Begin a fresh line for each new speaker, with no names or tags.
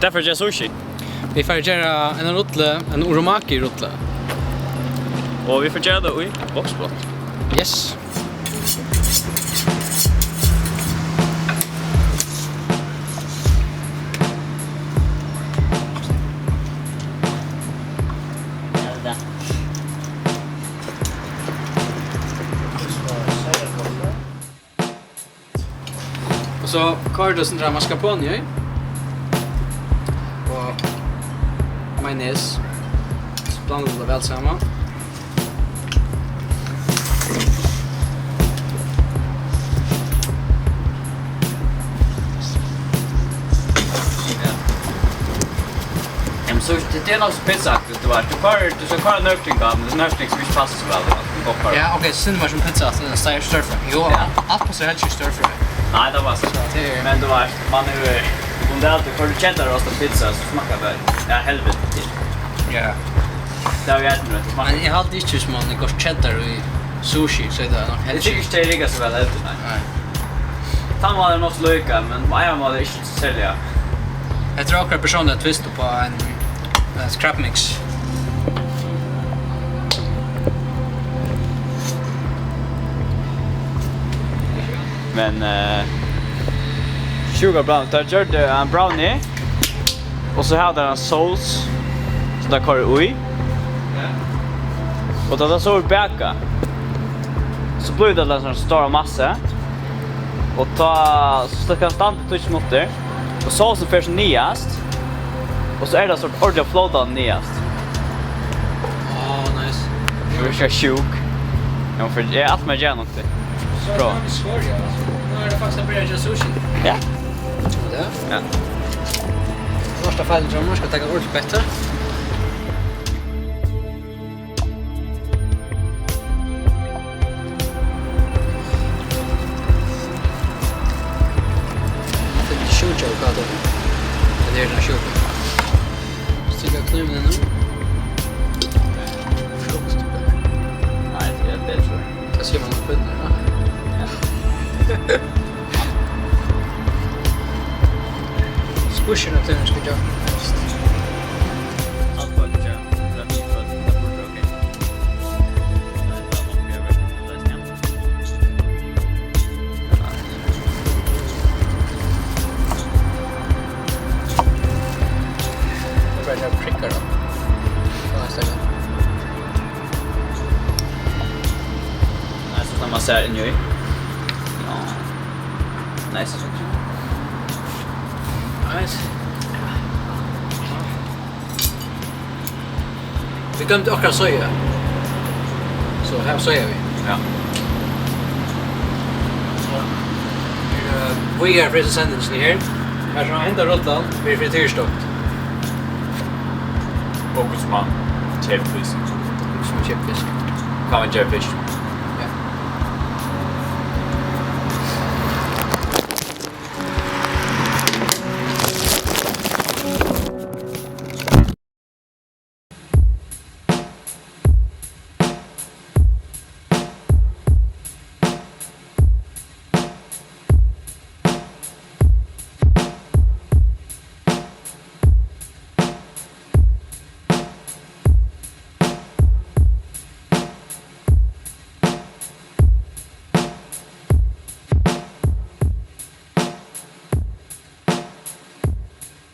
Därför gör sushi.
Vi får göra en rulle, en uromaki rulle.
Och vi får göra det i boxplåt.
Yes. Och så kör du sån där mascarpone i. Och majonnäs. Så blandar det väl samman.
Så det är något pizzaaktigt det var. Du ska köra nördning då, men det är nördning som inte passar så väl.
Ja, okej, så synd var som pizza, så den stäger större. Jo, allt passar helt inte större.
Nej, det var så. Men det var, man nu, om det alltid, för du cheddar rostad pizza så smakar det, ja, helvete till.
Ja.
Det har vi ätit med det smakar.
Men jag har alltid inte som man går cheddar i sushi, så är det nog
Jag
helt
tycker inte det riggar så väl helt, nej. Tan var det något lika, men jag var det inte så sälja.
Jag tror akkurat personligen twist på en scrap mix.
Men sugar brown, där gjorde en brownie. Och så hade den sås så där kör ui. Och då så bäcka. Så blir det en sån stor massa. Och ta så kan stanna touch mot där. Och såsen förs nyast. Och så är det så ordentligt flowda nyast.
Nice.
Det är så sjuk. Ja, för det är allt med gärna också. Bra.
Nu är det faktiskt börjat göra sushi.
Ja.
Det?
Ja.
Första fallet tror jag ska ta ordentligt bättre. Shoot jag kallar det. Det är den shoot. Sticka kniven nu. Frukost.
Nej, det tror jag.
Det ser man på den. Squishen upp den ska jag.
Allt vad jag gör. Det är mitt för att det borde okej.
Jag börjar pricka då.
Nice, när man ser in i. Ja. Nice.
Nice. Vi glömde akkurat soja. Så här sojar vi.
Ja.
Vi är för sändningen här. Här ska hända rullan. Vi är frityrstockt.
Fokus man. Chipfisk.
Som chipfisk.
Kan man chipfisk.